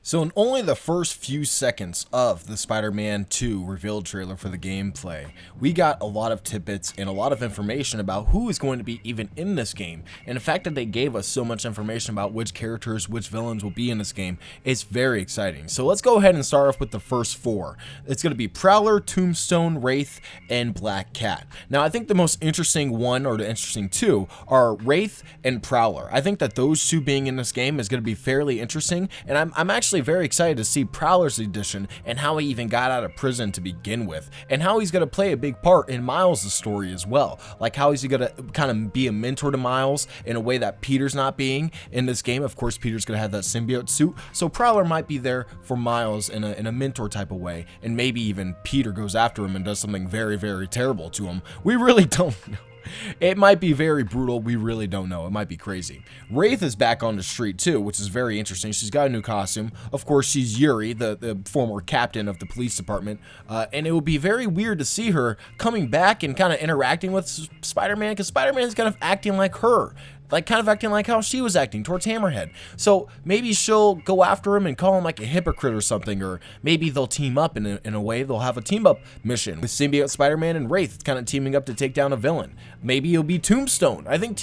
So in only the first few seconds of the Spider-Man 2 reveal trailer for the gameplay, we got a lot of tidbits and a lot of information about who is going to be even in this game. And the fact that they gave us so much information about which characters, which villains will be in this game is very exciting. So let's go ahead and start off with the first four. It's going to be Prowler, Tombstone, Wraith, and Black Cat. Now I think the most interesting one, or the interesting two, are Wraith and Prowler. I think that those two being in this game is going to be fairly interesting, and I'm actually very excited to see Prowler's edition and how he even got out of prison to begin with, and how he's going to play a big part in Miles' story as well. Like how is he going to kind of be a mentor to Miles in a way that Peter's not being in this game. Of course, Peter's going to have that symbiote suit, so Prowler might be there for Miles in a mentor type of way, and maybe even Peter goes after him and does something very, very terrible to him. We really don't know. It might be very brutal. We really don't know. It might be crazy. Wraith is back on the street too, which is very interesting. She's got a new costume. Of course, she's Yuri, the former captain of the police department. And it would be very weird to see her coming back and kind of interacting with Spider-Man, because Spider-Man's kind of acting like her. Like kind of acting like how she was acting towards Hammerhead. So maybe she'll go after him and call him like a hypocrite or something, or maybe they'll team up in a way. They'll have a team up mission with symbiote Spider-Man and Wraith kind of teaming up to take down a villain. Maybe it'll be Tombstone. I think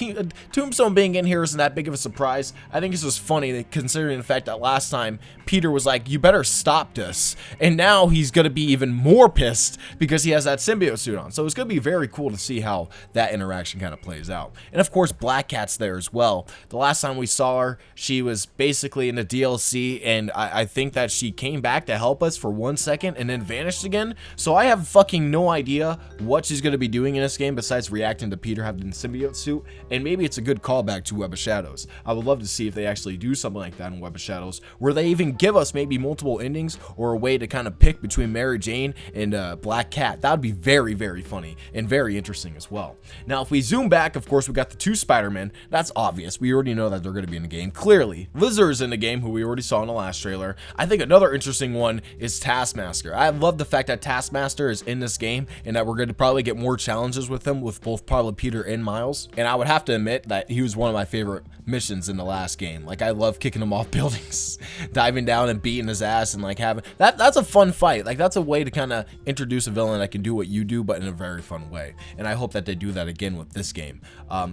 Tombstone being in here isn't that big of a surprise. I think it's just funny that, considering the fact that last time Peter was like, you better stop this, and now he's gonna be even more pissed because he has that symbiote suit on. So it's gonna be very cool to see how that interaction kind of plays out. And of course, Black Cat's there as well. The last time we saw her, she was basically in the DLC, and I think that she came back to help us for 1 second and then vanished again. So I have fucking no idea what she's going to be doing in this game besides reacting to Peter having the symbiote suit, and maybe it's a good callback to Web of Shadows. I would love to see if they actually do something like that in Web of Shadows, where they even give us maybe multiple endings or a way to kind of pick between Mary Jane and Black Cat. That would be very, very funny and very interesting as well. Now, if we zoom back, of course, we got the two Spider-Men. That's obvious. We already know that they're going to be in the game. Clearly, Lizard's in the game, who we already saw in the last trailer. I think another interesting one is Taskmaster. I love the fact that Taskmaster is in this game and that we're going to probably get more challenges with him, with both probably Peter and Miles. And I would have to admit that he was one of my favorite missions in the last game. Like, I love kicking him off buildings, diving down and beating his ass, and like having that's a fun fight. Like, that's a way to kind of introduce a villain that can do what you do, but in a very fun way. And I hope that they do that again with this game.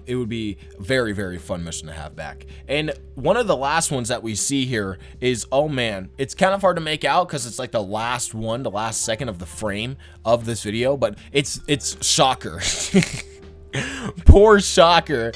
It would be very, very fun mission to have back. And one of the last ones that we see here is, oh man, it's kind of hard to make out because it's like the last one, the last second of the frame of this video, but it's Shocker. Poor Shocker.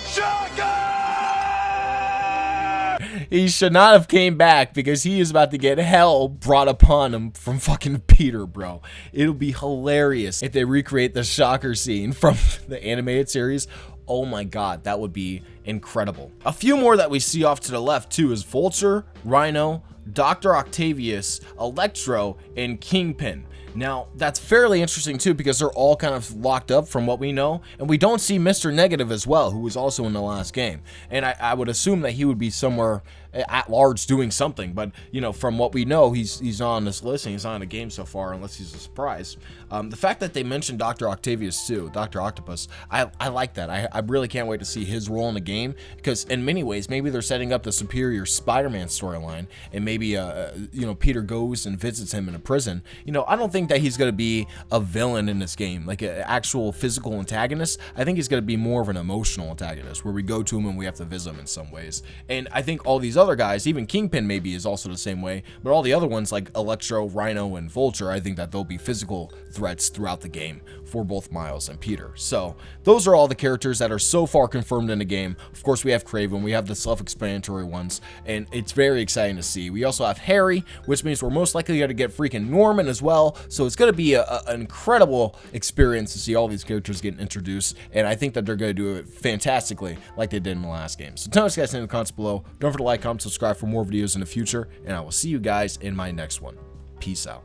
He should not have came back, because he is about to get hell brought upon him from fucking Peter, bro. It'll be hilarious if they recreate the Shocker scene from the animated series. Oh my god, that would be incredible. A few more that we see off to the left too is Vulture, Rhino, Dr. Octavius, Electro, and Kingpin. Now, that's fairly interesting too, because they're all kind of locked up from what we know, and we don't see Mr. Negative as well, who was also in the last game. And I would assume that he would be somewhere at large doing something, but you know, from what we know, he's on this list and he's not in the game so far, unless he's a surprise. The fact that they mentioned Dr. Octavius too, Dr. Octopus, I like that. I really can't wait to see his role in the game, because in many ways, maybe they're setting up the superior Spider-Man storyline, and maybe you know, Peter goes and visits him in a prison. You know, I don't think that he's going to be a villain in this game, like an actual physical antagonist. I think he's going to be more of an emotional antagonist, where we go to him and we have to visit him in some ways. And I think all these other guys, even Kingpin maybe is also the same way, but all the other ones like Electro, Rhino, and Vulture, I think that they'll be physical threats throughout the game for both Miles and Peter. So those are all the characters that are so far confirmed in the game. Of course, we have Kraven, we have the self-explanatory ones, and it's very exciting to see. We also have Harry, which means we're most likely going to get freaking Norman as well. So it's going to be an incredible experience to see all these characters getting introduced, and I think that they're going to do it fantastically like they did in the last game. So tell us guys in the comments below. Don't forget to like, comment, subscribe for more videos in the future, and I will see you guys in my next one. Peace out.